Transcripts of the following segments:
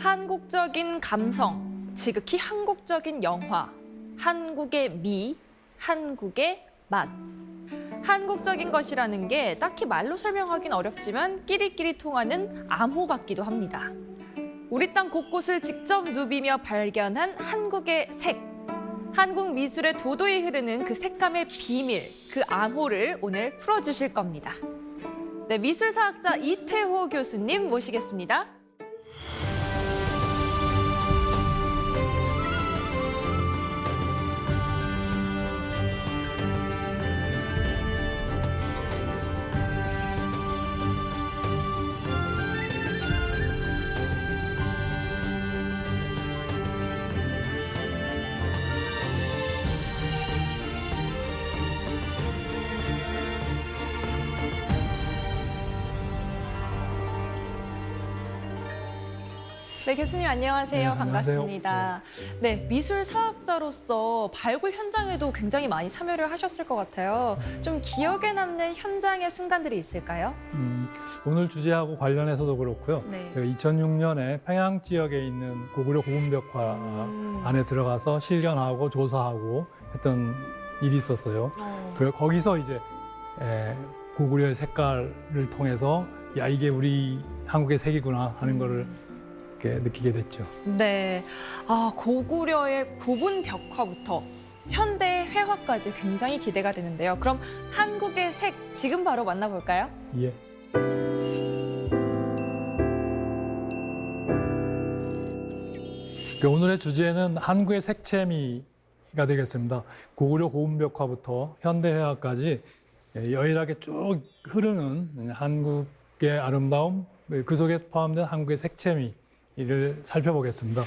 한국적인 감성, 지극히 한국적인 영화, 한국의 미, 한국의 맛. 한국적인 것이라는 게 딱히 말로 설명하긴 어렵지만 끼리끼리 통하는 암호 같기도 합니다. 우리 땅 곳곳을 직접 누비며 발견한 한국의 색. 한국 미술의 도도히 흐르는 그 색감의 비밀, 그 암호를 오늘 풀어주실 겁니다. 네, 미술사학자 이태호 교수님 모시겠습니다. 네, 교수님 안녕하세요. 네, 반갑습니다. 네, 미술사학자로서 발굴 현장에도 굉장히 많이 참여를 하셨을 것 같아요. 좀 기억에 남는 현장의 순간들이 있을까요? 오늘 주제하고 관련해서도 그렇고요. 네. 제가 2006년에 평양 지역에 있는 고구려 고분벽화 안에 들어가서 실견하고 조사하고 했던 일이 있었어요. 그리고 거기서 이제 고구려의 색깔을 통해서 야, 이게 우리 한국의 색이구나 하는 거를 이렇게 느끼게 됐죠. 네, 고구려의 고분 벽화부터 현대 회화까지 굉장히 기대가 되는데요. 그럼 한국의 색 지금 바로 만나볼까요? 예. 오늘의 주제는 한국의 색채미가 되겠습니다. 고구려 고분벽화부터 현대 회화까지 여일하게 쭉 흐르는 한국의 아름다움, 그 속에 포함된 한국의 색채미를 살펴보겠습니다.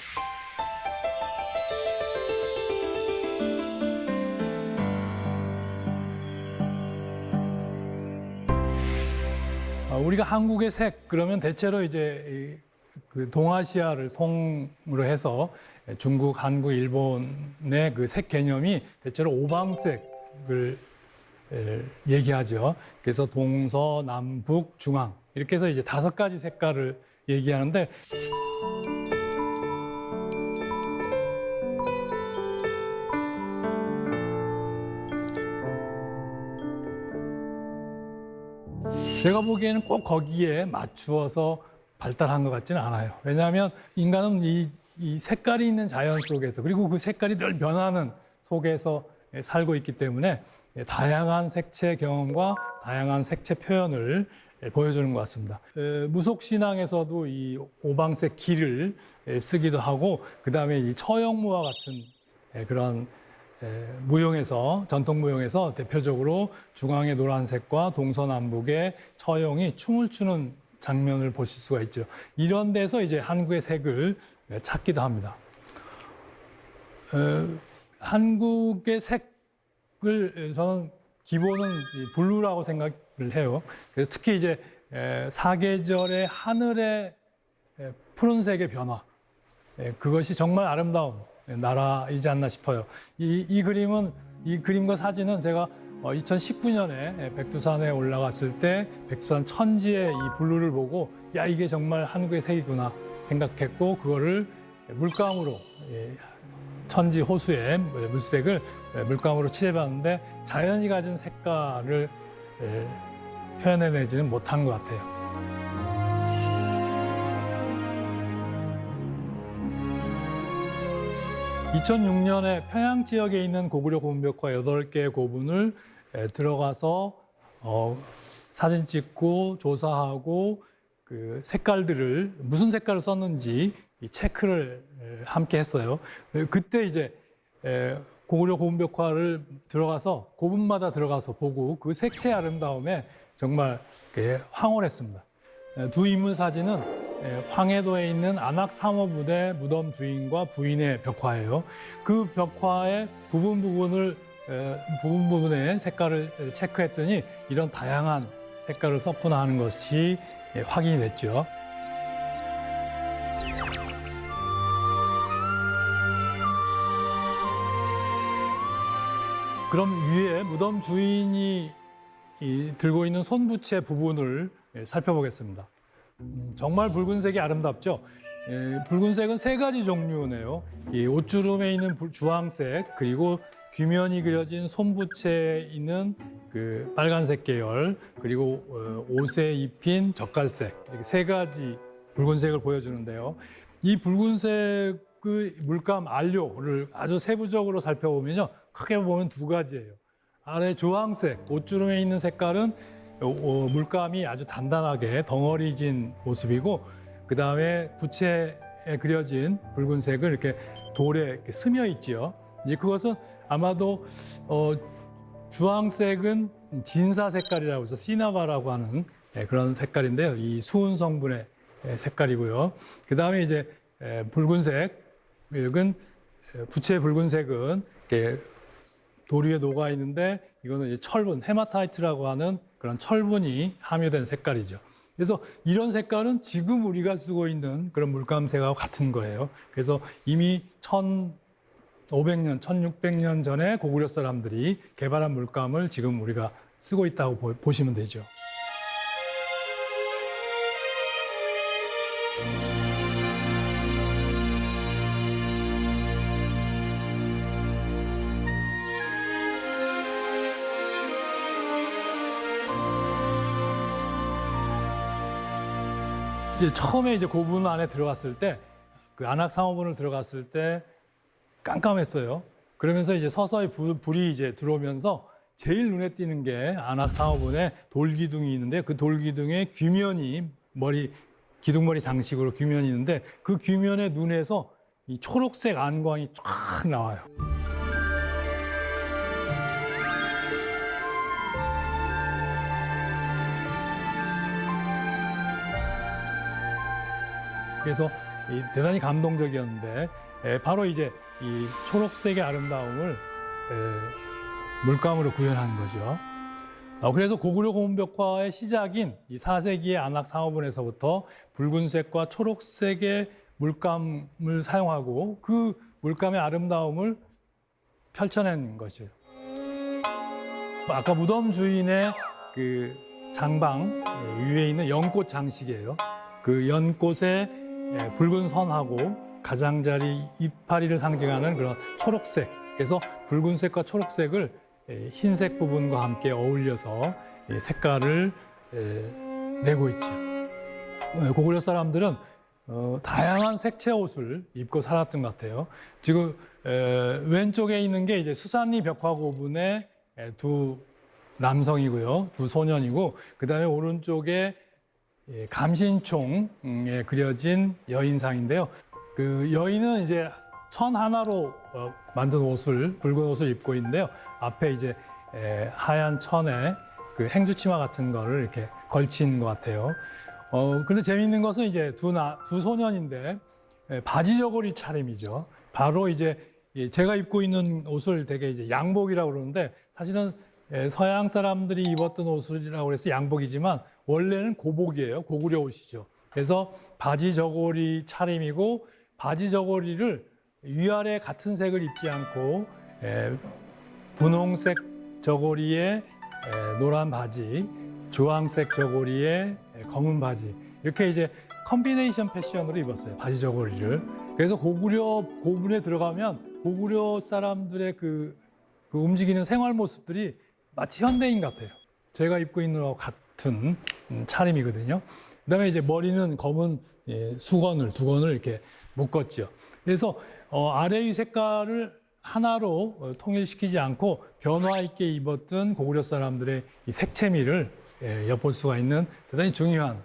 우리가 한국의 색 그러면 대체로 이제 그 동아시아를 통으로 해서 중국, 한국, 일본의 그 색 개념이 대체로 오방색을 얘기하죠. 그래서 동서, 남북, 중앙 이렇게 해서 이제 5가지 색깔을 얘기하는데 제가 보기에는 꼭 거기에 맞추어서 발달한 것 같지는 않아요. 왜냐하면 인간은 이 색깔이 있는 자연 속에서 그리고 그 색깔이 늘 변하는 속에서 살고 있기 때문에 다양한 색채 경험과 다양한 색채 표현을 보여주는 것 같습니다. 무속신앙에서도 이 오방색 기를 쓰기도 하고 그다음에 이 처형무화 같은 그런 무용에서 전통 무용에서 대표적으로 중앙의 노란색과 동서남북의 처형이 춤을 추는 장면을 보실 수가 있죠. 이런 데서 이제 한국의 색을 찾기도 합니다. 한국의 색을 저는 기본은 블루라고 생각을 해요. 그래서 특히 이제 사계절의 하늘의 푸른색의 변화, 그것이 정말 아름다운 나라이지 않나 싶어요. 이 그림과 사진은 제가 2019년에 백두산에 올라갔을 때 백두산 천지의 이 블루를 보고 야, 이게 정말 한국의 색이구나 생각했고 그거를 물감으로 천지 호수의 물색을 물감으로 칠해봤는데 자연이 가진 색깔을 표현해내지는 못한 것 같아요. (2006년에) 평양 지역에 있는 고구려 고분벽화 8개의 고분을 들어가서 사진 찍고 조사하고 그 색깔들을 무슨 색깔을 썼는지 이 체크를 함께 했어요. 그때 이제 고구려 고분벽화를 들어가서 고분마다 들어가서 보고 그 색채 아름다움에 정말 황홀했습니다. 두 인물 사진은 황해도에 있는 안악 삼호부대 무덤 주인과 부인의 벽화예요. 그 벽화의 부분의 색깔을 체크했더니 이런 다양한 색깔을 썼구나 하는 것이 확인이 됐죠. 그럼 위에 무덤 주인이 들고 있는 손부채 부분을 살펴보겠습니다. 정말 붉은색이 아름답죠. 붉은색은 세 가지 종류네요. 이 옷주름에 있는 주황색, 그리고 귀면이 그려진 손부채에 있는 그 빨간색 계열, 그리고 옷에 입힌 젓갈색, 이렇게 세 가지 붉은색을 보여주는데요. 이 붉은색의 물감 안료를 아주 세부적으로 살펴보면요, 크게 보면 두 가지예요. 아래 주황색, 옷주름에 있는 색깔은 물감이 아주 단단하게 덩어리진 모습이고, 그 다음에 부채에 그려진 붉은색을 이렇게 돌에 이렇게 스며 있지요. 이제 그것은 아마도 주황색은 진사 색깔이라고 해서 시나바라고 하는 그런 색깔인데요. 이 수은 성분의 색깔이고요. 그 다음에 이제 붉은색은 부채의 붉은색은 이렇게 돌 위에 녹아 있는데 이거는 이제 철분, 헤마타이트라고 하는 그런 철분이 함유된 색깔이죠. 그래서 이런 색깔은 지금 우리가 쓰고 있는 그런 물감색하고 같은 거예요. 그래서 이미 1500년, 1600년 전에 고구려 사람들이 개발한 물감을 지금 우리가 쓰고 있다고 보시면 되죠. 이제 처음에 이제 고분 안에 들어갔을 때, 그 안악상호분을 들어갔을 때 깜깜했어요. 그러면서 이제 서서히 불이 이제 들어오면서 제일 눈에 띄는 게 안악상호분에 돌기둥이 있는데, 그 돌기둥에 귀면이 기둥머리 장식으로 귀면이 있는데, 그 귀면의 눈에서 이 초록색 안광이 쫙 나와요. 그래서 대단히 감동적이었는데, 바로 이제 이 초록색의 아름다움을 물감으로 구현한 거죠. 그래서 고구려 고문벽화의 시작인 이 4세기의 안악상호분에서부터 붉은색과 초록색의 물감을 사용하고 그 물감의 아름다움을 펼쳐낸 것이에요. 아까 무덤 주인의 그 장방 위에 있는 연꽃 장식이에요. 그 연꽃에 붉은 선하고 가장자리 이파리를 상징하는 그런 초록색. 그래서 붉은색과 초록색을 흰색 부분과 함께 어울려서 색깔을 내고 있죠. 고구려 사람들은 다양한 색채 옷을 입고 살았던 것 같아요. 지금 왼쪽에 있는 게 이제 수산리 벽화고분의 두 남성이고요, 두 소년이고, 그 다음에 오른쪽에 감신총에 그려진 여인상인데요. 그 여인은 이제 천 하나로 만든 옷을, 붉은 옷을 입고 있는데요. 앞에 이제 하얀 천에 그 행주치마 같은 거를 이렇게 걸친 것 같아요. 근데 재미있는 것은 이제 두 소년인데 바지 저고리 차림이죠. 바로 이제 제가 입고 있는 옷을 되게 이제 양복이라고 그러는데, 사실은 서양 사람들이 입었던 옷이라고 해서 양복이지만 원래는 고복이에요. 고구려 옷이죠. 그래서 바지 저고리 차림이고, 바지 저고리를 위아래 같은 색을 입지 않고 분홍색 저고리에 노란 바지, 주황색 저고리에 검은 바지, 이렇게 이제 컨비네이션 패션으로 입었어요, 바지 저고리를. 그래서 고구려 고분에 들어가면 고구려 사람들의 그 움직이는 생활 모습들이 마치 현대인 같아요. 제가 입고 있는 것과 같은 차림이거든요. 그다음에 이제 머리는 검은 두건을 이렇게 묶었죠. 그래서 아래의 색깔을 하나로 통일시키지 않고 변화 있게 입었던 고구려 사람들의 이 색채미를 엿볼 수가 있는 대단히 중요한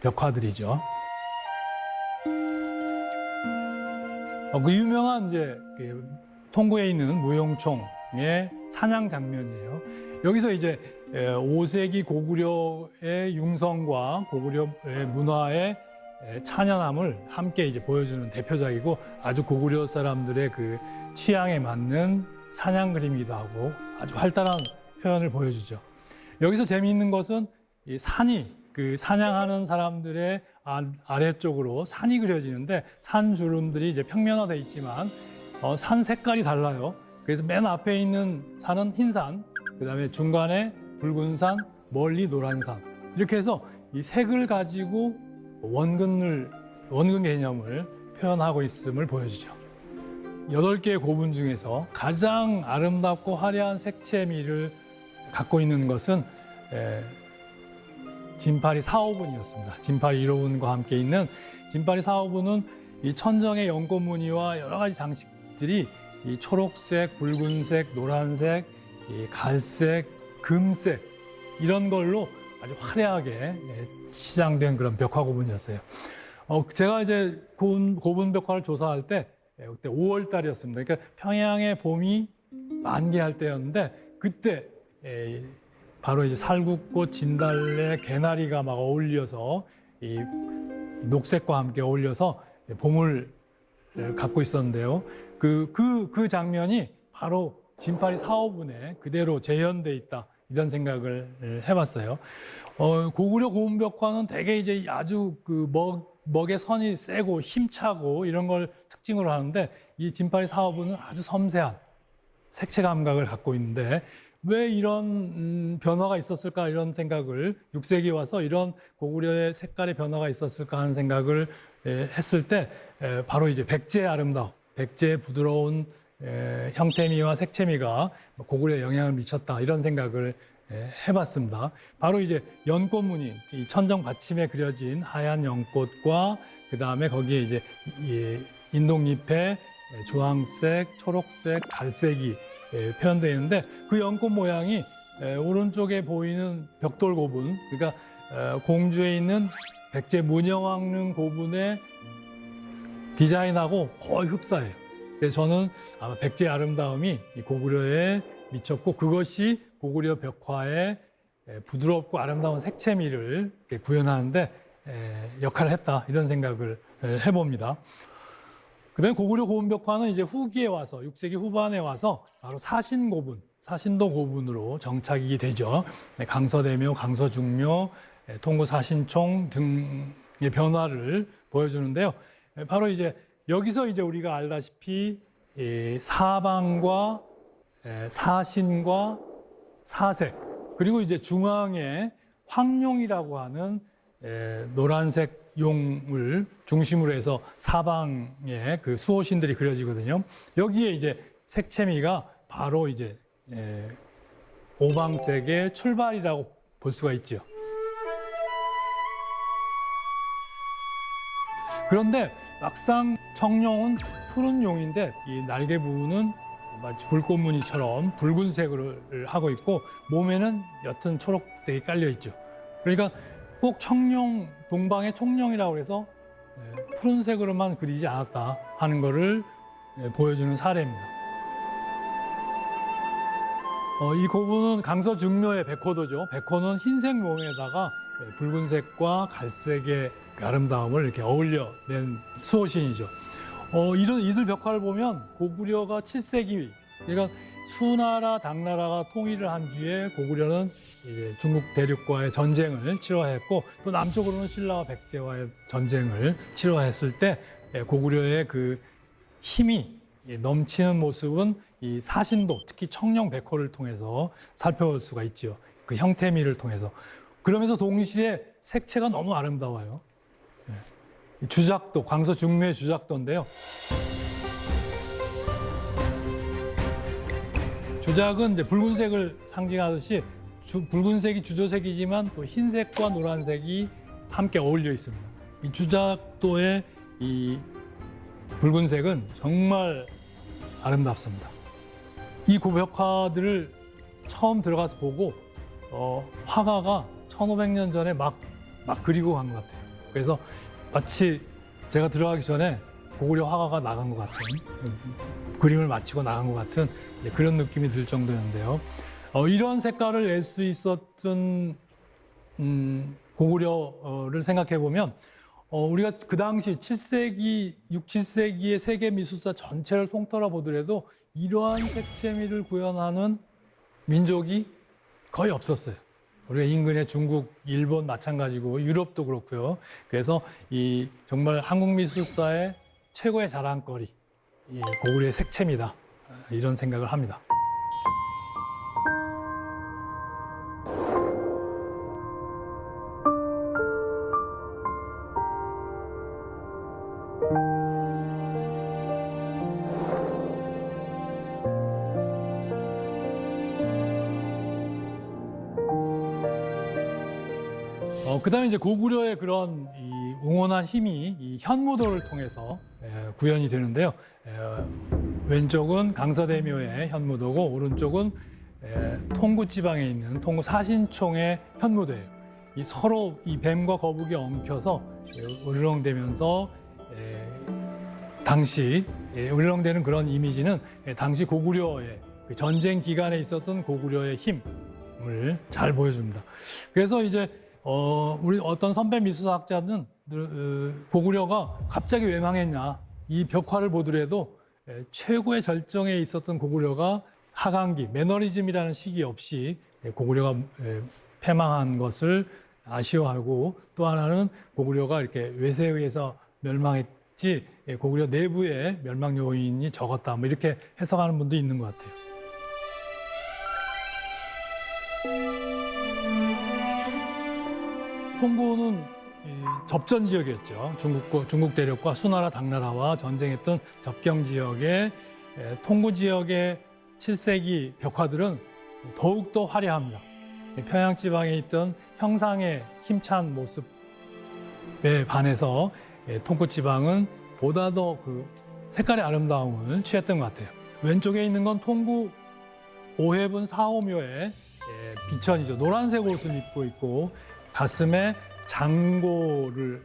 벽화들이죠. 그 유명한 이제 통구에 있는 무용총의 사냥 장면이에요. 여기서 이제 5세기 고구려의 융성과 고구려의 문화의 찬연함을 함께 이제 보여주는 대표작이고, 아주 고구려 사람들의 그 취향에 맞는 사냥 그림이기도 하고 아주 활달한 표현을 보여주죠. 여기서 재미있는 것은 이 산이, 그 사냥하는 사람들의 아래쪽으로 산이 그려지는데, 산 주름들이 이제 평면화되어 있지만 산 색깔이 달라요. 그래서 맨 앞에 있는 산은 흰 산, 그다음에 중간에 붉은 산, 멀리 노란 산, 이렇게 해서 이 색을 가지고 원근을 원근 개념을 표현하고 있음을 보여주죠. 8개의 고분 중에서 가장 아름답고 화려한 색채미를 갖고 있는 것은 진파리 4호분이었습니다. 진파리 1호분과 함께 있는 진파리 4호분은 이 천정의 연꽃 무늬와 여러 가지 장식들이 이 초록색, 붉은색, 노란색, 이 갈색, 금색 이런 걸로 아주 화려하게 치장된 그런 벽화 고분이었어요. 제가 이제 고분 벽화를 조사할 때 그때 5월 달이었습니다. 그러니까 평양의 봄이 만개할 때였는데 그때 바로 이제 살구꽃, 진달래, 개나리가 막 어울려서 이 녹색과 함께 어울려서 봄을 갖고 있었는데요. 그 장면이 바로 진파리 4호분에 그대로 재현돼 있다. 이런 생각을 해봤어요. 고구려 고분 벽화는 대개 이제 아주 그 먹의 선이 세고 힘차고 이런 걸 특징으로 하는데 이 진파리 4호분은 아주 섬세한 색채 감각을 갖고 있는데 왜 이런 변화가 있었을까 이런 생각을 6세기 와서 이런 고구려의 색깔의 변화가 있었을까 하는 생각을 했을 때 바로 이제 백제의 아름다움, 백제의 부드러운 형태미와 색채미가 고구려에 영향을 미쳤다 이런 생각을 해봤습니다. 바로 이제 연꽃 무늬, 이 천정 받침에 그려진 하얀 연꽃과 그 다음에 거기에 이제 인동잎에 주황색, 초록색, 갈색이 표현되어 있는데 그 연꽃 모양이 오른쪽에 보이는 벽돌 고분, 그러니까 공주에 있는 백제 문영왕릉 고분의 디자인하고 거의 흡사해요. 그래서 저는 아마 백제의 아름다움이 이 고구려에 미쳤고 그것이 고구려 벽화의 부드럽고 아름다운 색채미를 구현하는데 역할을 했다 이런 생각을 해봅니다. 그다음에 고구려 고분 벽화는 이제 후기에 와서 6세기 후반에 와서 바로 사신고분, 사신도 고분으로 정착이 되죠. 강서대묘, 강서중묘, 통구사신총 등의 변화를 보여주는데요. 바로 이제 여기서 이제 우리가 알다시피 사방과 사신과 사색 그리고 이제 중앙에 황룡이라고 하는 노란색 용을 중심으로 해서 사방에 그 수호신들이 그려지거든요. 여기에 이제 색채미가 바로 이제 오방색의 출발이라고 볼 수가 있죠. 그런데 막상 청룡은 푸른 용인데 이 날개 부분은 마치 불꽃무늬처럼 붉은색을 하고 있고 몸에는 옅은 초록색이 깔려 있죠. 그러니까 꼭 청룡, 동방의 총룡이라고 해서 푸른색으로만 그리지 않았다 하는 것을 보여주는 사례입니다. 이 고분은 강서중묘의 백호도죠. 백호는 흰색 몽에다가 붉은색과 갈색의 아름다움을 이렇게 어울려낸 수호신이죠. 이들 벽화를 보면 고구려가 7세기, 그러니까 수나라, 당나라가 통일을 한 뒤에 고구려는 이제 중국 대륙과의 전쟁을 치러했고 또 남쪽으로는 신라와 백제와의 전쟁을 치러했을 때 고구려의 그 힘이 넘치는 모습은 이 사신도, 특히 청룡 백호를 통해서 살펴볼 수가 있죠. 그 형태미를 통해서. 그러면서 동시에 색채가 너무 아름다워요. 주작도, 광서 중묘의 주작도인데요. 주작은 이제 붉은색을 상징하듯이 붉은색이 주조색이지만 또 흰색과 노란색이 함께 어울려 있습니다. 이 주작도의 이 붉은색은 정말 아름답습니다. 이 고벽화들을 처음 들어가서 보고 화가가 1500년 전에 막 그리고 간 것 같아요. 그래서 마치 제가 들어가기 전에 고구려 화가가 나간 것 같은 그림을 마치고 나간 것 같은 그런 느낌이 들 정도였는데요. 이런 색깔을 낼 수 있었던 고구려를 생각해 보면 우리가 그 당시 7세기, 6, 7세기의 세계 미술사 전체를 통틀어 보더라도 이러한 색채미를 구현하는 민족이 거의 없었어요. 우리가 인근의 중국, 일본 마찬가지고 유럽도 그렇고요. 그래서 이 정말 한국 미술사의 최고의 자랑거리, 이 고구려의 색채미다 이런 생각을 합니다. 그다음에 이제 고구려의 그런 이 응원한 힘이 이 현무도를 통해서 구현이 되는데요. 왼쪽은 강서대묘의 현무도고 오른쪽은 통구 지방에 있는 통구 사신총의 현무도예요. 이 서로 이 뱀과 거북이 엉켜서 으르렁대면서 당시 으르렁대는 그런 이미지는 당시 고구려의 그 전쟁 기간에 있었던 고구려의 힘을 잘 보여줍니다. 그래서 이제 우리 어떤 선배 미술학자는 고구려가 갑자기 왜 망했냐, 이 벽화를 보더라도 최고의 절정에 있었던 고구려가 하강기, 매너리즘이라는 시기 없이 고구려가 패망한 것을 아쉬워하고, 또 하나는 고구려가 이렇게 외세에 의해서 멸망했지 고구려 내부의 멸망 요인이 적었다, 뭐 이렇게 해석하는 분도 있는 것 같아요. 통구는 접전 지역이었죠. 중국 대륙과 수나라, 당나라와 전쟁했던 접경 지역의 통구 지역의 7세기 벽화들은 더욱더 화려합니다. 평양 지방에 있던 형상의 힘찬 모습에 반해서 통구 지방은 보다 더 그 색깔의 아름다움을 취했던 것 같아요. 왼쪽에 있는 건 통구 오해분 사오묘의 비천이죠. 노란색 옷을 입고 있고 가슴에 장고를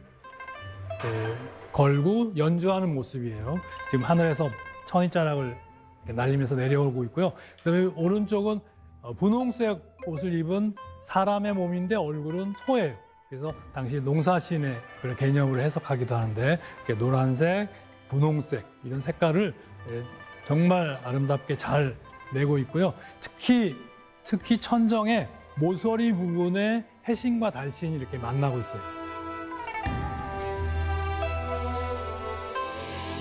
걸고 연주하는 모습이에요. 지금 하늘에서 천이자락을 날리면서 내려오고 있고요. 그다음에 오른쪽은 분홍색 옷을 입은 사람의 몸인데 얼굴은 소예요. 그래서 당시 농사신의 그런 개념으로 해석하기도 하는데, 이렇게 노란색, 분홍색 이런 색깔을 정말 아름답게 잘 내고 있고요. 특히 천정의 모서리 부분에 해신과 달신이 이렇게 만나고 있어요.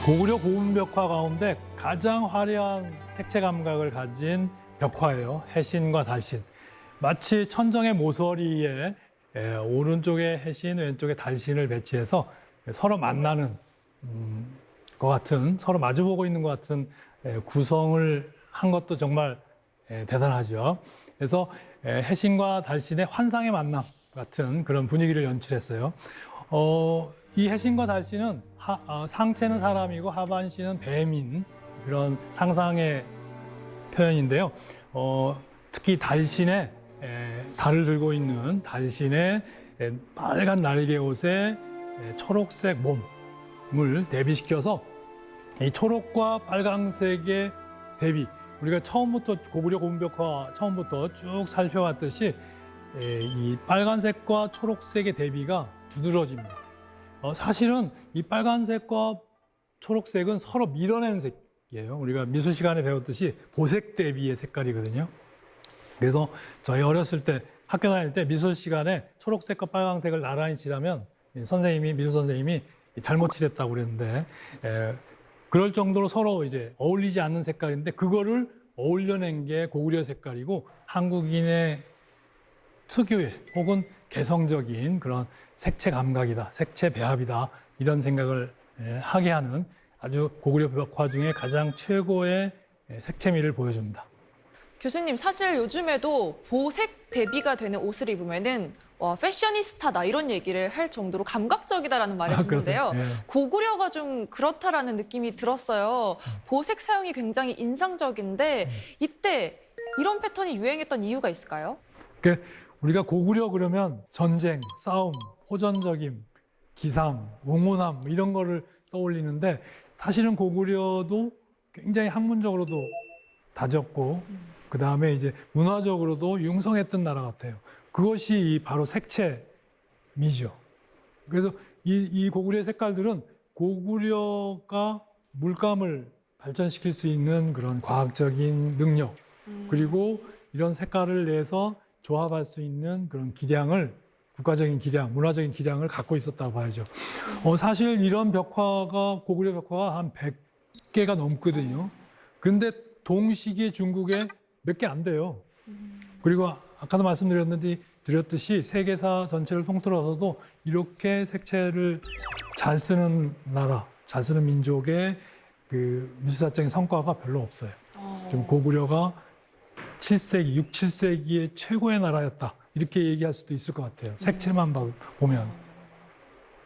고구려 고운벽화 가운데 가장 화려한 색채 감각을 가진 벽화예요. 해신과 달신. 마치 천정의 모서리에 오른쪽에 해신, 왼쪽에 달신을 배치해서 서로 만나는 것 같은, 서로 마주보고 있는 것 같은 구성을 한 것도 정말 대단하죠. 그래서 해신과 달신의 환상의 만남 같은 그런 분위기를 연출했어요. 이 해신과 달신은 상체는 사람이고 하반신은 뱀인 그런 상상의 표현인데요. 특히 달신의 달을 들고 있는 달신의 빨간 날개 옷에 초록색 몸을 대비시켜서 이 초록과 빨강색의 대비, 우리가 처음부터 고구려 고운벽화 처음부터 쭉 살펴왔듯이 이 빨간색과 초록색의 대비가 두드러집니다. 사실은 이 빨간색과 초록색은 서로 밀어내는 색이에요. 우리가 미술 시간에 배웠듯이 보색 대비의 색깔이거든요. 그래서 저희 어렸을 때 학교 다닐 때 미술 시간에 초록색과 빨간색을 나란히 칠하면 미술 선생님이 잘못 칠했다고 그랬는데, 그럴 정도로 서로 이제 어울리지 않는 색깔인데 그거를 어울려낸 게 고구려 색깔이고, 한국인의 특유의 혹은 개성적인 그런 색채 감각이다, 색채 배합이다, 이런 생각을 하게 하는 아주 고구려 벽화 중에 가장 최고의 색채미를 보여줍니다. 교수님, 사실 요즘에도 보색 대비가 되는 옷을 입으면은 와, 패셔니스타다 이런 얘기를 할 정도로 감각적이다라는 말을 듣는데요. 고구려가 좀 그렇다라는 느낌이 들었어요. 보색 사용이 굉장히 인상적인데 이때 이런 패턴이 유행했던 이유가 있을까요? 우리가 고구려 그러면 전쟁, 싸움, 호전적임, 기상, 응원함 이런 거를 떠올리는데, 사실은 고구려도 굉장히 학문적으로도 다졌고 그 다음에 이제 문화적으로도 융성했던 나라 같아요. 그것이 바로 색채미죠. 그래서 이 고구려의 색깔들은 고구려가 물감을 발전시킬 수 있는 그런 과학적인 능력, 그리고 이런 색깔을 내서 조합할 수 있는 그런 기량을, 국가적인 기량, 문화적인 기량을 갖고 있었다고 봐야죠. 사실 이런 벽화가, 고구려 벽화가 한 100개가 넘거든요. 근데 동시기에 중국에 몇 개 안 돼요. 그리고 아까도 말씀드렸듯이 세계사 전체를 통틀어서도 이렇게 색채를 잘 쓰는 나라, 잘 쓰는 민족의 그 미술사적인 성과가 별로 없어요. 지금 고구려가 7세기, 6, 7세기의 최고의 나라였다, 이렇게 얘기할 수도 있을 것 같아요. 색채만 보면.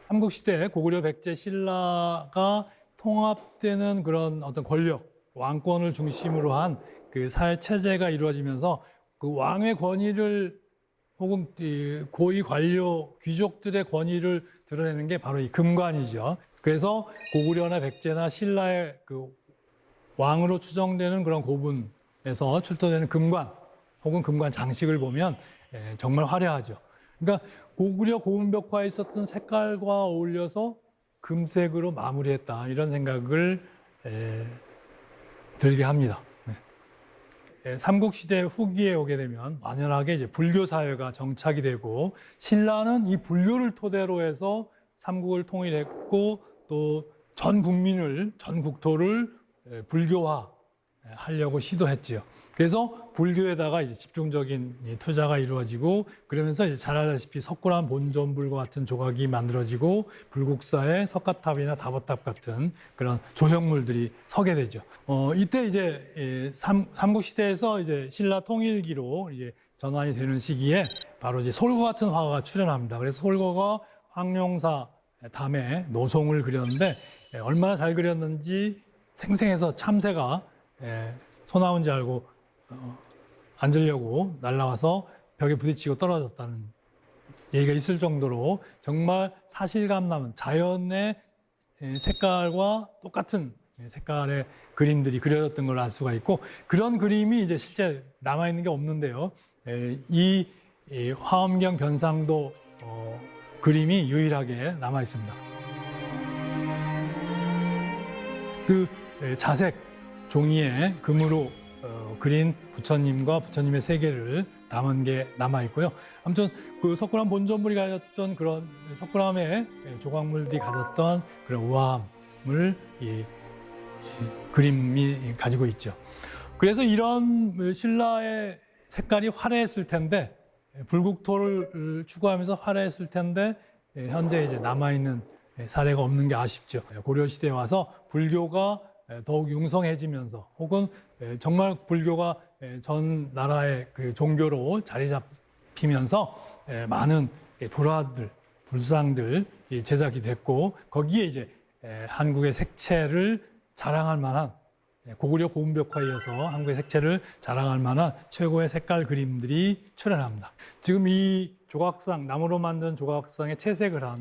삼국시대 고구려 백제 신라가 통합되는 그런 어떤 권력, 왕권을 중심으로 한 그 사회 체제가 이루어지면서 그 왕의 권위를 혹은 이 고위 관료 귀족들의 권위를 드러내는 게 바로 이 금관이죠. 그래서 고구려나 백제나 신라의 그 왕으로 추정되는 그런 고분에서 출토되는 금관 혹은 금관 장식을 보면 정말 화려하죠. 그러니까 고구려 고분벽화에 있었던 색깔과 어울려서 금색으로 마무리했다 이런 생각을 들게 합니다. 삼국시대 후기에 오게 되면 완연하게 이제 불교 사회가 정착이 되고 신라는 이 불교를 토대로 해서 삼국을 통일했고 또 전 국민을 전 국토를 불교화 하려고 시도했지요. 그래서 불교에다가 이제 집중적인 투자가 이루어지고 그러면서 이제 잘 알다시피 석굴암 본전불과 같은 조각이 만들어지고 불국사에 석가탑이나 다보탑 같은 그런 조형물들이 서게 되죠. 이때 이제 삼국시대에서 이제 신라 통일기로 이제 전환이 되는 시기에 바로 이제 솔거 같은 화가가 출연합니다. 그래서 솔거가 황룡사 담에 노송을 그렸는데 얼마나 잘 그렸는지 생생해서 참새가 소나무인 줄 알고 앉으려고 날아와서 벽에 부딪히고 떨어졌다는 얘기가 있을 정도로 정말 사실감 남은 자연의 색깔과 똑같은 색깔의 그림들이 그려졌던 걸 알 수가 있고 그런 그림이 이제 실제 남아있는 게 없는데요. 이 화엄경 변상도 그림이 유일하게 남아있습니다. 그 자색 종이에 금으로 그린 부처님과 부처님의 세계를 담은 게 남아 있고요. 아무튼 그 석굴암 본전물이 가졌던 그런 석굴암의 조각물들이 가졌던 그런 우아함을 이 그림이 가지고 있죠. 그래서 이런 신라의 색깔이 화려했을 텐데 불국토를 추구하면서 화려했을 텐데 현재 이제 남아 있는 사례가 없는 게 아쉽죠. 고려 시대에 와서 불교가 더욱 융성해지면서 혹은 정말 불교가 전 나라의 그 종교로 자리 잡히면서 많은 불화들, 불상들 제작이 됐고 거기에 이제 한국의 색채를 자랑할 만한 고구려 고분벽화에 이어서 한국의 색채를 자랑할 만한 최고의 색깔 그림들이 출현합니다. 지금 이 조각상, 나무로 만든 조각상에 채색을 한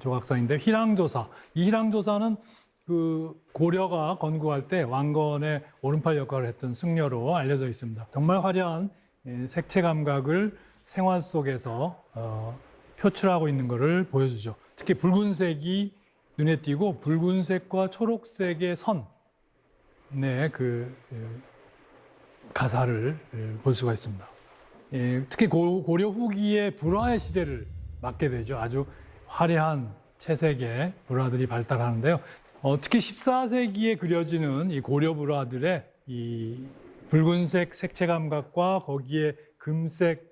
조각상인데 휘랑조사. 이 휘랑조사는 그 고려가 건국할 때 왕건의 오른팔 역할을 했던 승려로 알려져 있습니다. 정말 화려한 색채 감각을 생활 속에서 표출하고 있는 것을 보여주죠. 특히 붉은색이 눈에 띄고 붉은색과 초록색의 선의 그 가사를 볼 수가 있습니다. 특히 고려 후기의 불화의 시대를 맞게 되죠. 아주 화려한 채색의 불화들이 발달하는데요. 특히 14세기에 그려지는 이 고려 불화들의 이 붉은색 색채 감각과 거기에 금색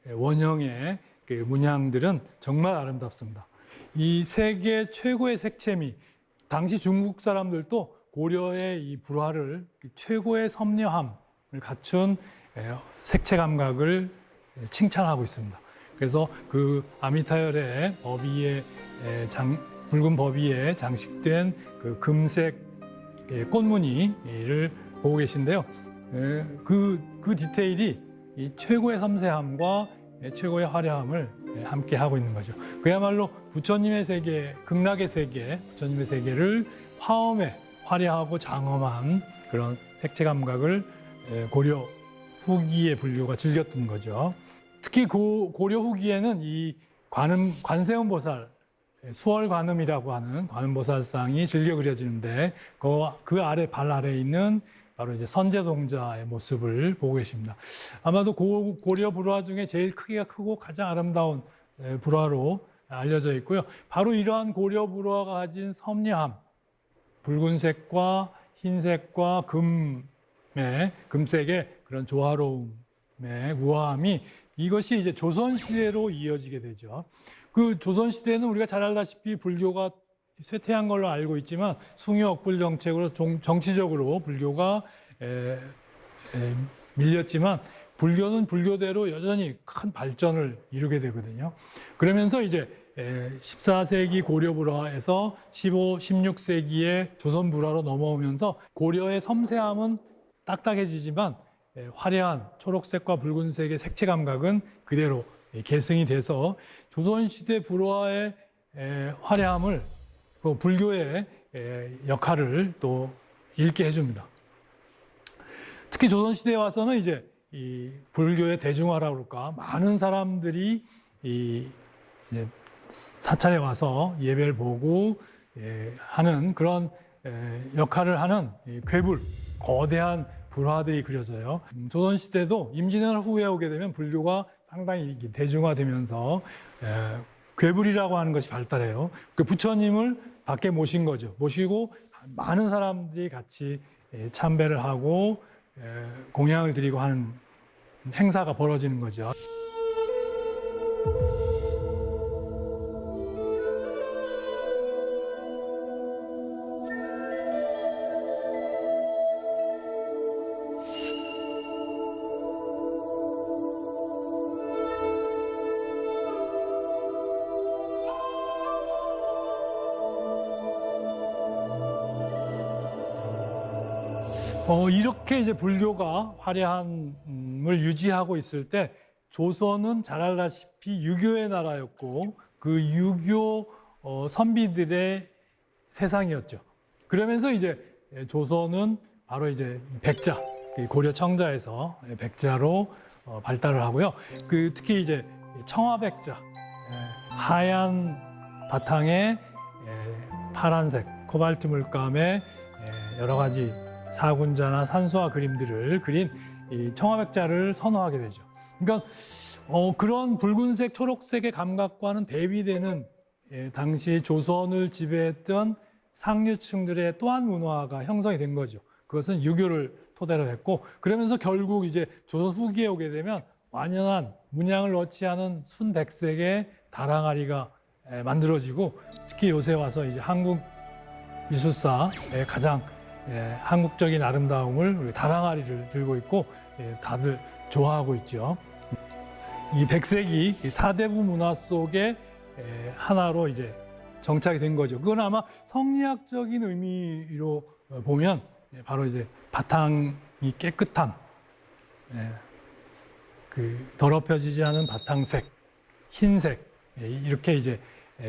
원형의 그 문양들은 정말 아름답습니다. 이 세계 최고의 색채미, 당시 중국 사람들도 고려의 이 불화를 최고의 섬려함을 갖춘 색채 감각을 칭찬하고 있습니다. 그래서 그 아미타열의 법위에 붉은 법위에 장식된 그 금색 꽃무늬를 보고 계신데요. 그 디테일이 이 최고의 섬세함과 최고의 화려함을 함께 하고 있는 거죠. 그야말로 부처님의 세계, 극락의 세계, 부처님의 세계를 화엄에 화려하고 장엄한 그런 색채 감각을 고려 후기의 불교가 즐겼던 거죠. 특히 고려 후기에는 이 관세음 보살, 수월관음이라고 하는 관음보살상이 즐겨 그려지는데 그 아래 발 아래에 있는 바로 이제 선제동자의 모습을 보고 계십니다. 아마도 고려 불화 중에 제일 크기가 크고 가장 아름다운 불화로 알려져 있고요. 바로 이러한 고려 불화가 가진 섬려함, 붉은색과 흰색과 금색의 그런 조화로움의 우아함이 이것이 이제 조선시대로 이어지게 되죠. 그 조선시대는 우리가 잘 알다시피 불교가 쇠퇴한 걸로 알고 있지만 숭유억불 정책으로 정치적으로 불교가 밀렸지만 불교는 불교대로 여전히 큰 발전을 이루게 되거든요. 그러면서 이제 14세기 고려 불화에서 15, 16세기의 조선 불화로 넘어오면서 고려의 섬세함은 딱딱해지지만 화려한 초록색과 붉은색의 색채 감각은 그대로 계승이 돼서 조선시대 불화의 화려함을 불교의 역할을 또 잃게 해줍니다. 특히 조선시대에 와서는 이제 이 불교의 대중화라고 그럴까, 많은 사람들이 이제 사찰에 와서 예배를 보고 하는 그런 역할을 하는 괴불, 거대한 불화들이 그려져요. 조선시대도 임진왜란 후에 오게 되면 불교가 상당히 대중화되면서 괴불이라고 하는 것이 발달해요. 그 부처님을 밖에 모신 거죠. 모시고 많은 사람들이 같이 참배를 하고 공양을 드리고 하는 행사가 벌어지는 거죠. 이렇게 이제 불교가 화려함을 유지하고 있을 때 조선은 잘 알다시피 유교의 나라였고 그 유교 선비들의 세상이었죠. 그러면서 이제 조선은 바로 이제 백자, 고려 청자에서 백자로 발달을 하고요. 그 특히 이제 청화백자, 하얀 바탕에 파란색 코발트 물감의 여러 가지 사군자나 산수화 그림들을 그린 이 청화백자를 선호하게 되죠. 그러니까 그런 붉은색, 초록색의 감각과는 대비되는 당시 조선을 지배했던 상류층들의 또한 문화가 형성이 된 거죠. 그것은 유교를 토대로 했고, 그러면서 결국 이제 조선 후기에 오게 되면 완연한 문양을 넣지 않은 순백색의 다랑아리가 만들어지고, 특히 요새 와서 이제 한국 미술사의 가장 한국적인 아름다움을 우리 다랑아리를 들고 있고 다들 좋아하고 있죠. 이 백색이 사대부 문화 속에 하나로 이제 정착이 된 거죠. 그건 아마 성리학적인 의미로 보면 바로 이제 바탕이 깨끗한 그 더럽혀지지 않은 바탕색, 흰색 이렇게 이제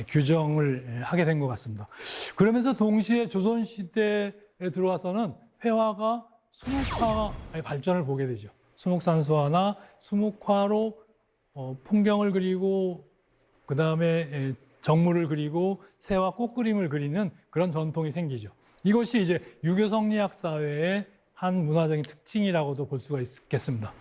규정을 하게 된 것 같습니다. 그러면서 동시에 조선시대에 들어와서는 회화가 수묵화의 발전을 보게 되죠. 수묵산수화나 수묵화로 풍경을 그리고 그 다음에 정물을 그리고 새와 꽃그림을 그리는 그런 전통이 생기죠. 이것이 이제 유교 성리학 사회의 한 문화적인 특징이라고도 볼 수가 있겠습니다.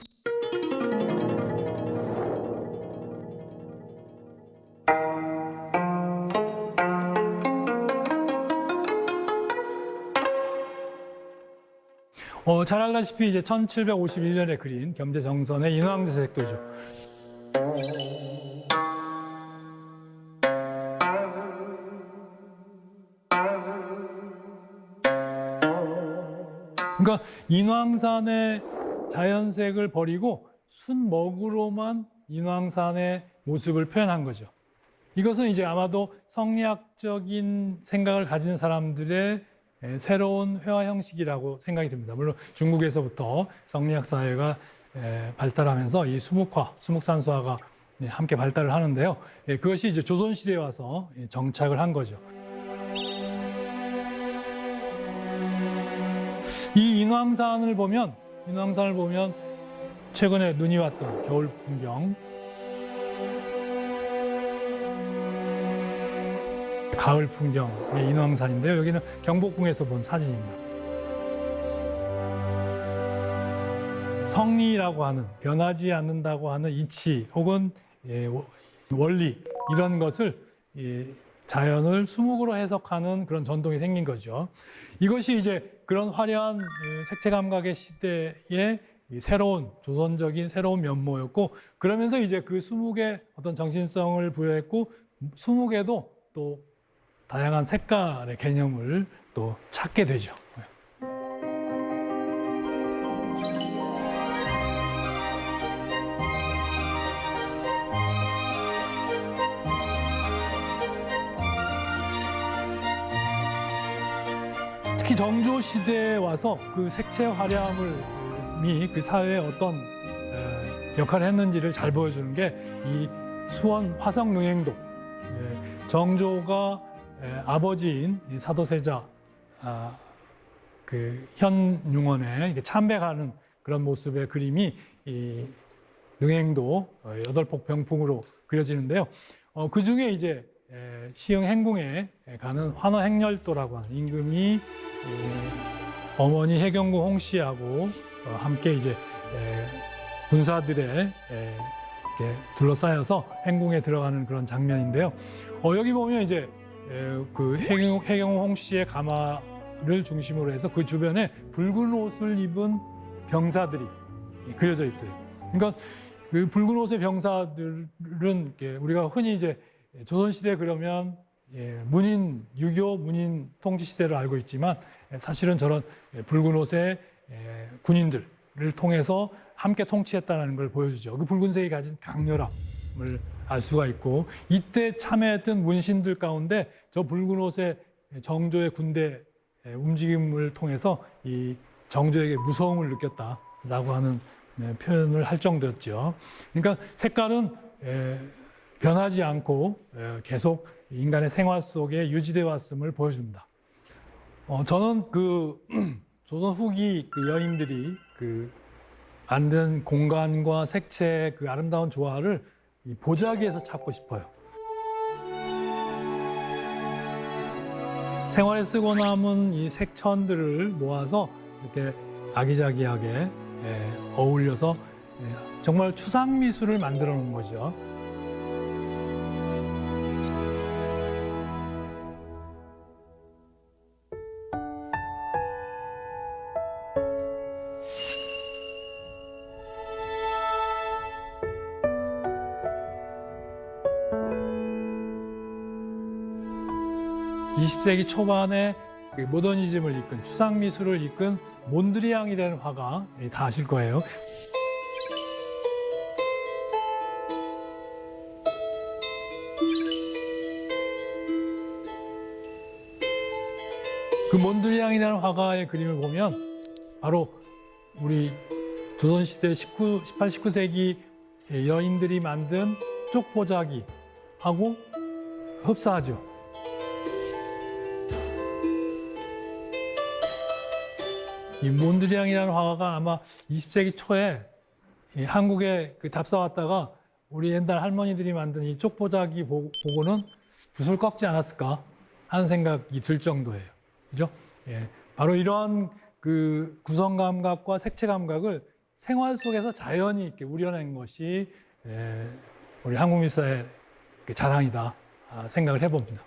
잘 알다시피 이제 1751년에 그린 겸재정선의 인왕제색도죠. 그러니까 인왕산의 자연색을 버리고 순먹으로만 인왕산의 모습을 표현한 거죠. 이것은 이제 아마도 성리학적인 생각을 가진 사람들의 새로운 회화 형식이라고 생각이 듭니다. 물론 중국에서부터 성리학 사회가 발달하면서 이 수묵화, 수묵산수화가 함께 발달을 하는데요. 그것이 이제 조선시대에 와서 정착을 한 거죠. 이 인왕산을 보면 최근에 눈이 왔던 겨울 풍경, 가을 풍경의 인왕산인데요. 여기는 경복궁에서 본 사진입니다. 성리라고 하는, 변하지 않는다고 하는 이치 혹은 원리 이런 것을 자연을 수묵으로 해석하는 그런 전통이 생긴 거죠. 이것이 이제 그런 화려한 색채 감각의 시대의 새로운 조선적인 새로운 면모였고, 그러면서 이제 그 수묵에 어떤 정신성을 부여했고, 수묵에도 또 다양한 색깔의 개념을 또 찾게 되죠. 특히 정조 시대에 와서 그 색채 화려함이 그 사회에 어떤 역할을 했는지를 잘 보여주는 게 이 수원 화성 능행도. 정조가 아버지인 이 사도세자 그 현융원에 참배하는 그런 모습의 그림이 이 능행도 여덟폭 병풍으로 그려지는데요. 그 중에 이제 시흥 행궁에 가는 환화행렬도라고 하는 임금이 어머니 해경궁 홍씨하고 함께 이제 군사들의 이렇게 둘러싸여서 행궁에 들어가는 그런 장면인데요. 여기 보면 이제 그 해경궁 홍씨의 가마를 중심으로 해서 그 주변에 붉은 옷을 입은 병사들이 그려져 있어요. 그러니까 그 붉은 옷의 병사들은 우리가 흔히 이제 조선시대 그러면 문인, 유교 문인 통치 시대를 알고 있지만 사실은 저런 붉은 옷의 군인들을 통해서 함께 통치했다는 걸 보여주죠. 그 붉은색이 가진 강렬함을 알 수가 있고 이때 참여했던 문신들 가운데 저 붉은 옷의 정조의 군대 움직임을 통해서 이 정조에게 무서움을 느꼈다라고 하는 표현을 할 정도였죠. 그러니까 색깔은 변하지 않고 계속 인간의 생활 속에 유지되어 왔음을 보여줍니다. 저는 그 조선 후기 그 여인들이 그 만든 공간과 색채의 그 아름다운 조화를 이 보자기에서 찾고 싶어요. 생활에 쓰고 남은 이 색천들을 모아서 이렇게 아기자기하게 어울려서 정말 추상 미술을 만들어 놓은 거죠. (20세기) 초반에 모더니즘을 이끈 추상 미술을 이끈 몬드리앙이라는 화가 다 아실 거예요. 그 몬드리앙이라는 화가의 그림을 보면 바로 우리 조선시대 18, 19세기 여인들이 만든 쪽보자기하고 흡사하죠. 이 몬드리앙이라는 화가가 아마 20세기 초에 한국에 답사 왔다가 우리 옛날 할머니들이 만든 이 쪽보자기 보고는 붓을 꺾지 않았을까 하는 생각이 들 정도예요. 그죠? 바로 이러한 그 구성 감각과 색채 감각을 생활 속에서 자연히 이렇게 우려낸 것이 우리 한국 미술의 자랑이다 생각을 해봅니다.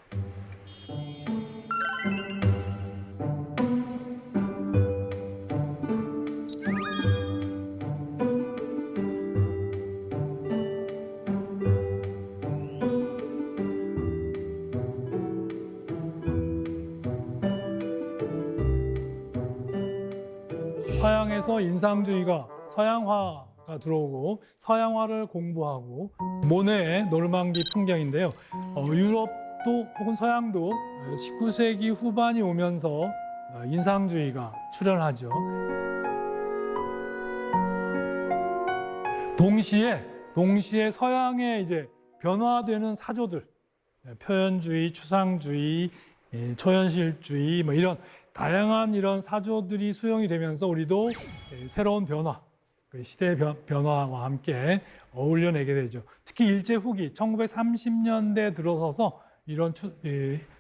서양에서 인상주의가 서양화가 들어오고 서양화를 공부하고 모네의 노르망디 풍경인데요. 유럽도 혹은 서양도 19세기 후반이 오면서 인상주의가 출현하죠. 동시에 서양의 이제 변화되는 사조들, 표현주의, 추상주의, 초현실주의 뭐 이런 다양한 이런 사조들이 수용이 되면서 우리도 새로운 변화, 시대의 변화와 함께 어울려내게 되죠. 특히 일제 후기 1930년대 들어서서 이런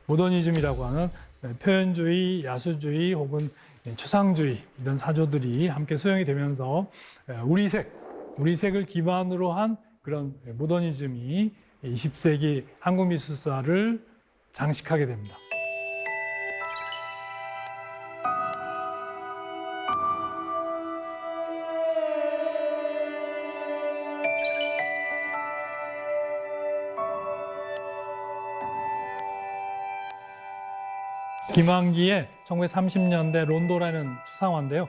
모더니즘이라고 하는 표현주의, 야수주의 혹은 추상주의 이런 사조들이 함께 수용이 되면서 우리색을 기반으로 한 그런 모더니즘이 20세기 한국 미술사를 장식하게 됩니다. 김환기의 1930년대 론도라는 추상화인데요.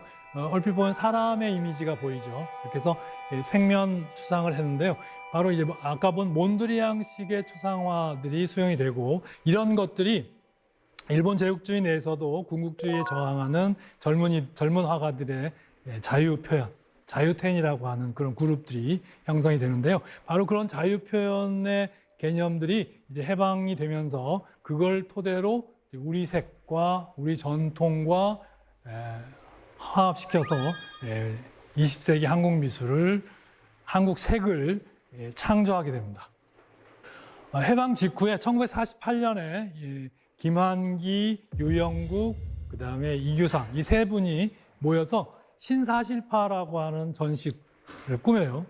얼핏 보면 사람의 이미지가 보이죠. 이렇게 해서 생면 추상을 했는데요. 바로 이제 아까 본 몬드리앙식의 추상화들이 수용이 되고 이런 것들이 일본 제국주의 내에서도 군국주의에 저항하는 젊은 화가들의 자유 표현, 자유텐이라고 하는 그런 그룹들이 형성이 되는데요. 바로 그런 자유 표현의 개념들이 이제 해방이 되면서 그걸 토대로 우리 색과 우리 전통과 화합시켜서 20세기 한국 미술을, 한국 색을 창조하게 됩니다. 해방 직후에 1948년에 김한기, 유영국, 그다음에 이규상 이 세 분이 모여서 신사실파라고 하는 전시를 꾸며요.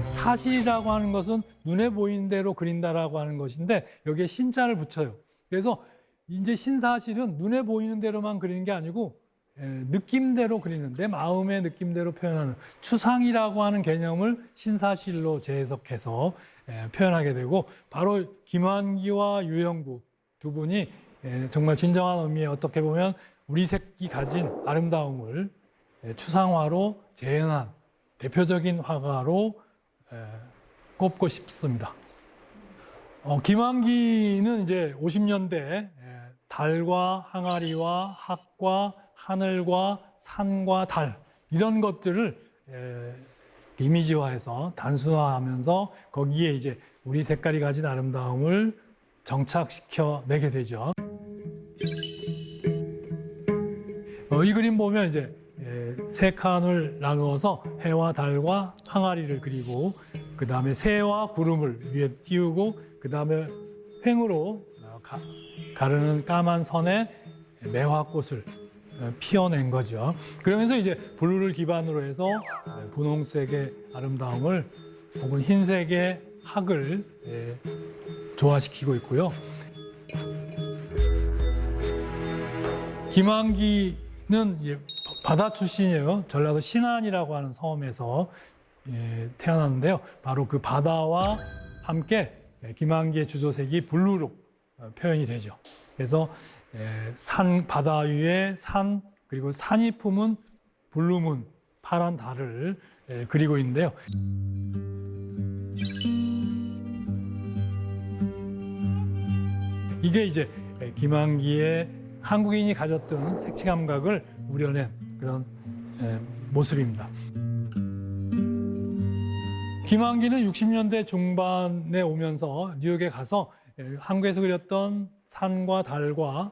사실이라고 하는 것은 눈에 보이는 대로 그린다라고 하는 것인데 여기에 신자를 붙여요. 그래서 이제 신사실은 눈에 보이는 대로만 그리는 게 아니고 느낌대로 그리는, 내 마음의 느낌대로 표현하는 추상이라고 하는 개념을 신사실로 재해석해서 표현하게 되고, 바로 김환기와 유영국 두 분이 정말 진정한 의미의, 어떻게 보면 우리 색이 가진 아름다움을 추상화로 재현한 대표적인 화가로 꼽고 싶습니다. 김환기는 이제 50년대 달과 항아리와 학과 하늘과 산과 달 이런 것들을 이미지화해서 단순화하면서 거기에 이제 우리 색깔이 가진 아름다움을 정착시켜 내게 되죠. 이 그림 보면 이제 세 칸을 나누어서 해와 달과 항아리를 그리고, 그 다음에 새와 구름을 위에 띄우고, 그 다음에 횡으로 가르는 까만 선에 매화꽃을 피워낸 거죠. 그러면서 이제 블루를 기반으로 해서 분홍색의 아름다움을, 혹은 흰색의 학을 조화시키고 있고요. 김환기는 바다 출신이에요. 전라도 신안이라고 하는 섬에서 태어났는데요. 바로 그 바다와 함께 김환기의 주조색이 블루로 표현이 되죠. 그래서 바다 위에 산, 그리고 산이 품은 블루문, 파란 달을 그리고 있는데요. 이게 이제 김환기의 한국인이 가졌던 색채 감각을 우려낸 그런 모습입니다. 김환기는 60년대 중반에 오면서 뉴욕에 가서 한국에서 그렸던 산과 달과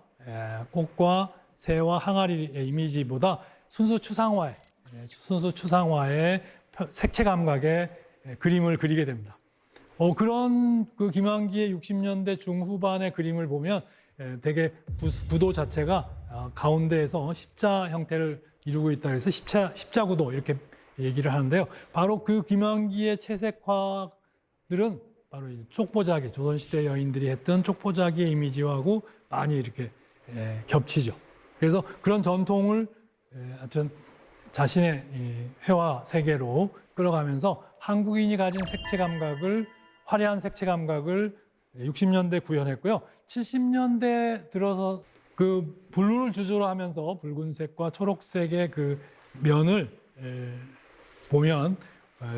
꽃과 새와 항아리의 이미지보다 순수 추상화의 색채 감각의 그림을 그리게 됩니다. 그런 그 김환기의 60년대 중후반의 그림을 보면 되게 구도 자체가 가운데에서 십자 형태를 이루고 있다 그래서 십자 구도 이렇게 얘기를 하는데요. 바로 그 김환기의 채색화들은 바로 쪽보자기, 조선시대 여인들이 했던 쪽보자기의 이미지하고 많이 이렇게 겹치죠. 그래서 그런 전통을 하여튼 자신의 회화 세계로 끌어가면서 한국인이 가진 색채 감각을, 화려한 색채 감각을 60년대 구현했고요. 70년대 들어서 그 블루를 주조로 하면서 붉은색과 초록색의 그 면을 보면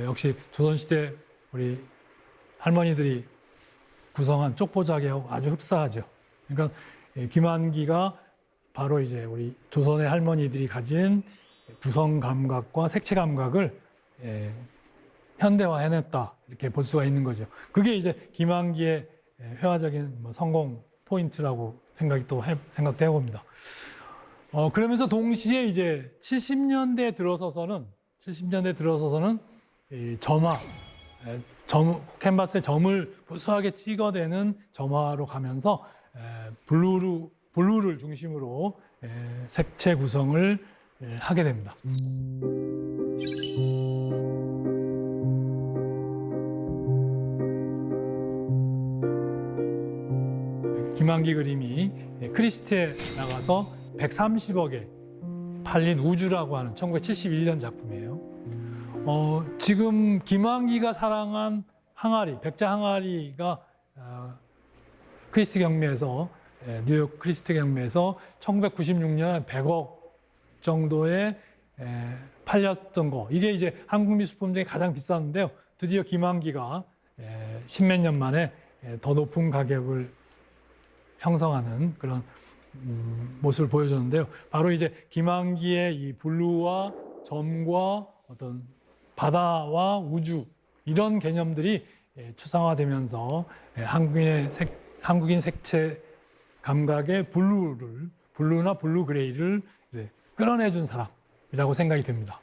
역시 조선시대 우리 할머니들이 구성한 쪽보자기하고 아주 흡사하죠. 그러니까 김환기가 바로 이제 우리 조선의 할머니들이 가진 구성 감각과 색채 감각을 현대화해냈다 이렇게 볼 수가 있는 거죠. 그게 이제 김환기의 회화적인 성공 포인트라고 생각도 해봅니다. 그러면서 동시에 이제 70년대 들어서서는 이 점화, 캔버스에 점을 무수하게 찍어대는 점화로 가면서 블루를 중심으로 색채 구성을 하게 됩니다. 김환기 그림이 크리스티에 나가서 130억에 팔린 우주라고 하는 1971년 작품이에요. 지금 김환기가 사랑한 항아리, 백자 항아리가 크리스트 경매에서 뉴욕 크리스트 경매에서 1996년에 100억 정도에 팔렸던 거. 이게 이제 한국 미술품 중에 가장 비쌌는데요. 드디어 김한기가 십몇 년 만에 더 높은 가격을 형성하는 그런 모습을 보여줬는데요. 바로 이제 김한기의 이 블루와 점과 어떤 바다와 우주 이런 개념들이 추상화되면서 한국인 색채 감각의 블루나 블루 그레이를 끌어내준 사람이라고 생각이 듭니다.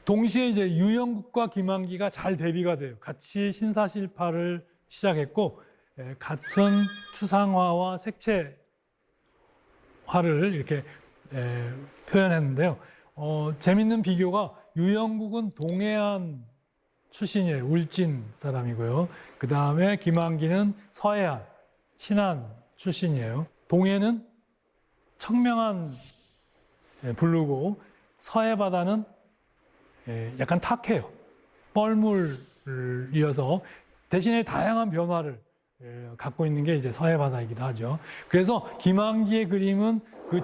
동시에 이제 유영국과 김한기가 잘 대비가 돼요. 같이 신사실파를 시작했고 같은 추상화와 색채화를 이렇게 표현했는데요. 재밌는 비교가 유영국은 동해안 출신이에요. 울진 사람이고요. 그 다음에 김한기는 서해안, 신안 출신이에요. 동해는 청명한 블루고 서해 바다는 약간 탁해요. 뻘물이어서 대신에 다양한 변화를 갖고 있는 게 이제 서해 바다이기도 하죠. 그래서 김한기의 그림은 그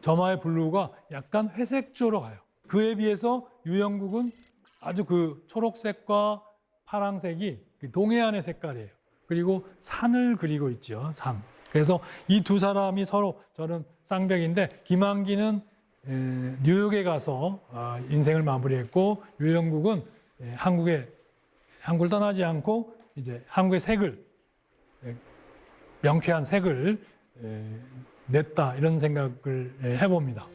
점화의 블루가 약간 회색조로 가요. 그에 비해서 유영국은 아주 그 초록색과 파랑색이 동해안의 색깔이에요. 그리고 산을 그리고 있죠. 산. 그래서 이 두 사람이 서로 저는 쌍벽인데 김한기는 뉴욕에 가서 인생을 마무리했고 유영국은 한국을 떠나지 않고 이제 한국의 색을 명쾌한 색을 냈다 이런 생각을 해봅니다.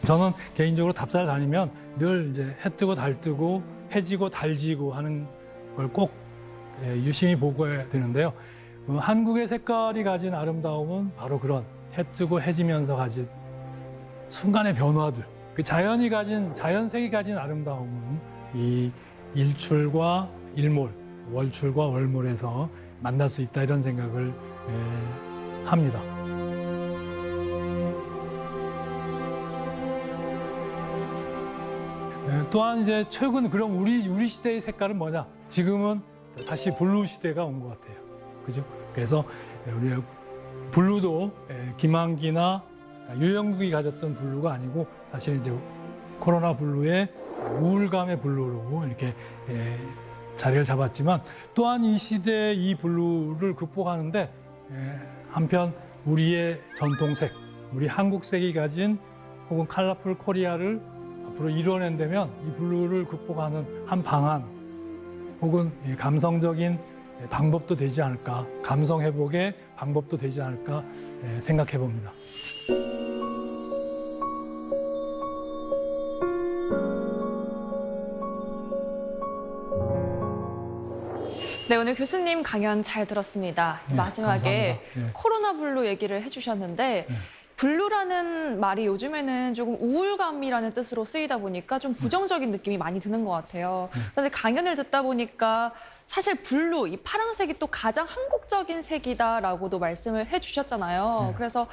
저는 개인적으로 답사를 다니면 늘 이제 해 뜨고 달 뜨고 해 지고 달 지고 하는 걸 꼭 유심히 보고해야 되는데요. 한국의 색깔이 가진 아름다움은 바로 그런 해 뜨고 해 지면서 가진 순간의 변화들. 그 자연색이 가진 아름다움은 이 일출과 일몰, 월출과 월몰에서 만날 수 있다 이런 생각을 합니다. 또한 이제 최근 그럼 우리 시대의 색깔은 뭐냐? 지금은 다시 블루 시대가 온 것 같아요. 그죠? 그래서 우리 블루도 김한기나 유영국이 가졌던 블루가 아니고 사실 이제 코로나 블루의 우울감의 블루로 이렇게 자리를 잡았지만 또한 이 시대의 이 블루를 극복하는데 한편 우리의 전통색, 우리 한국색이 가진 혹은 컬러풀 코리아를 앞으로 이뤄낸다면 이 블루를 극복하는 한 방안 혹은 감성적인 방법도 되지 않을까, 감성 회복의 방법도 되지 않을까 생각해 봅니다. 네, 오늘 교수님 강연 잘 들었습니다. 네, 마지막에 감사합니다. 네. 코로나 블루 얘기를 해주셨는데 블루라는 말이 요즘에는 조금 우울감이라는 뜻으로 쓰이다 보니까 좀 부정적인 느낌이 많이 드는 것 같아요. 그런데 강연을 듣다 보니까 사실 블루, 이 파란색이 또 가장 한국적인 색이다라고도 말씀을 해주셨잖아요. 그래서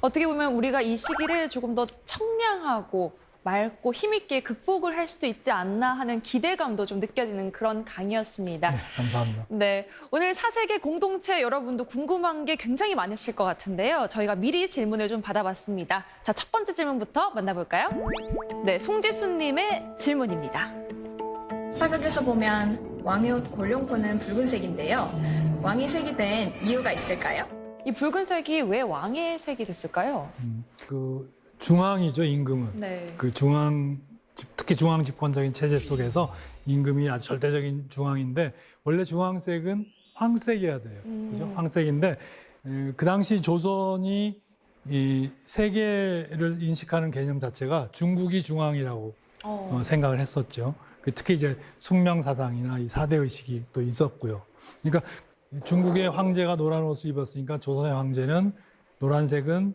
어떻게 보면 우리가 이 시기를 조금 더 청량하고 맑고 힘있게 극복을 할 수도 있지 않나 하는 기대감도 좀 느껴지는 그런 강의였습니다. 네, 감사합니다. 네, 오늘 사색의 공동체 여러분도 궁금한 게 굉장히 많으실 것 같은데요. 저희가 미리 질문을 좀 받아봤습니다. 자, 첫 번째 질문부터 만나볼까요? 네, 송지수님의 질문입니다. 사극에서 보면 왕의 옷 골룡코는 붉은색인데요. 왕이 색이 된 이유가 있을까요? 이 붉은색이 왜 왕의 색이 됐을까요? 그 중앙이죠, 임금은. 네. 그 특히 중앙 집권적인 체제 속에서 임금이 아주 절대적인 중앙인데 원래 중앙색은 황색이어야 돼요. 그죠? 황색인데 그 당시 조선이 이 세계를 인식하는 개념 자체가 중국이 중앙이라고 생각을 했었죠. 특히 이제 숙명 사상이나 이 사대 의식이 또 있었고요. 그러니까 중국의 황제가 노란 옷을 입었으니까 조선의 황제는 노란색은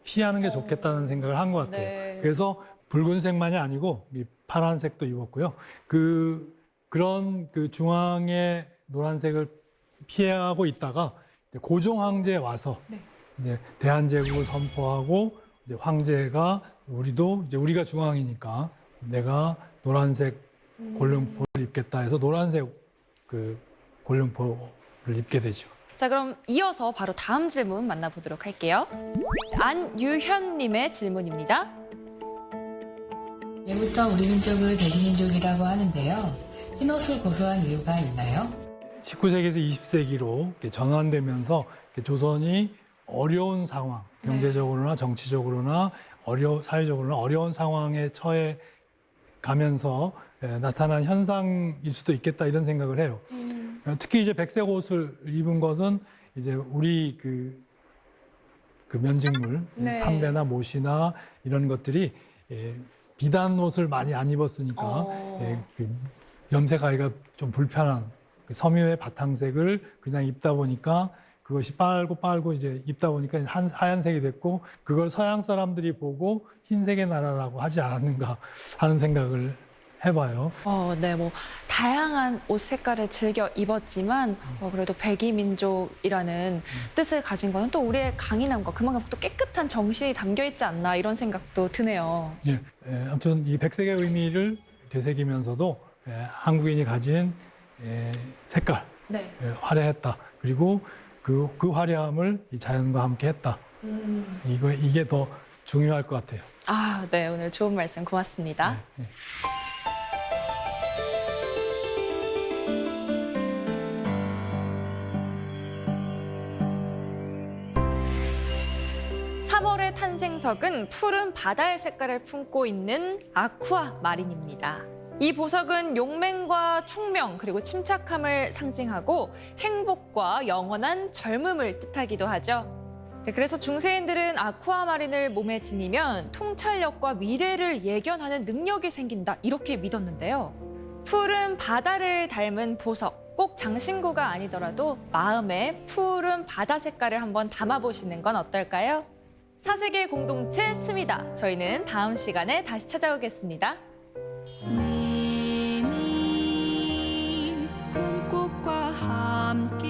피하는 게 좋겠다는 생각을 한 것 같아요. 네. 그래서 붉은색만이 아니고 이 파란색도 입었고요. 그런 중앙의 노란색을 피하고 있다가 이제 고종 황제에 와서 네. 이제 대한제국을 선포하고 이제 황제가 우리가 중앙이니까 내가 노란색 골룡포를 입겠다 해서 노란색 골룡포를 입게 되죠. 자, 그럼 이어서 바로 다음 질문 만나보도록 할게요. 안유현님의 질문입니다. 예부터 우리 민족을 대기민족이라고 하는데요. 흰옷을 고수한 이유가 있나요? 19세기에서 20세기로 전환되면서 조선이 어려운 상황, 경제적으로나 정치적으로나 사회적으로나 어려운 상황에 처해 가면서 나타난 현상일 수도 있겠다 이런 생각을 해요. 특히 이제 백색 옷을 입은 것은 이제 우리 그 면직물, 네. 삼배나 못이나 이런 것들이 비단 옷을 많이 안 입었으니까 염색하기가 좀 불편한 섬유의 바탕색을 그냥 입다 보니까 그것이 빨고 이제 입다 보니까 하얀색이 됐고 그걸 서양 사람들이 보고 흰색의 나라라고 하지 않았는가 하는 생각을 해봐요. 네, 뭐 다양한 옷 색깔을 즐겨 입었지만 그래도 백이민족이라는 뜻을 가진 거는 또 우리의 강인함과 그만큼 또 깨끗한 정신이 담겨 있지 않나 이런 생각도 드네요. 예, 아무튼 이 백색의 의미를 되새기면서도 한국인이 가진 색깔, 네. 화려했다. 그리고 그 화려함을 이 자연과 함께 했다. 이게 더 중요할 것 같아요. 아, 네, 오늘 좋은 말씀 고맙습니다. 네. 3월의 탄생석은 푸른 바다의 색깔을 품고 있는 아쿠아 마린입니다. 이 보석은 용맹과 총명 그리고 침착함을 상징하고 행복과 영원한 젊음을 뜻하기도 하죠. 네, 그래서 중세인들은 아쿠아 마린을 몸에 지니면 통찰력과 미래를 예견하는 능력이 생긴다 이렇게 믿었는데요. 푸른 바다를 닮은 보석, 꼭 장신구가 아니더라도 마음에 푸른 바다 색깔을 한번 담아보시는 건 어떨까요? 사색의 공동체 스미다. 저희는 다음 시간에 다시 찾아오겠습니다. 님 꿈꽃과 함께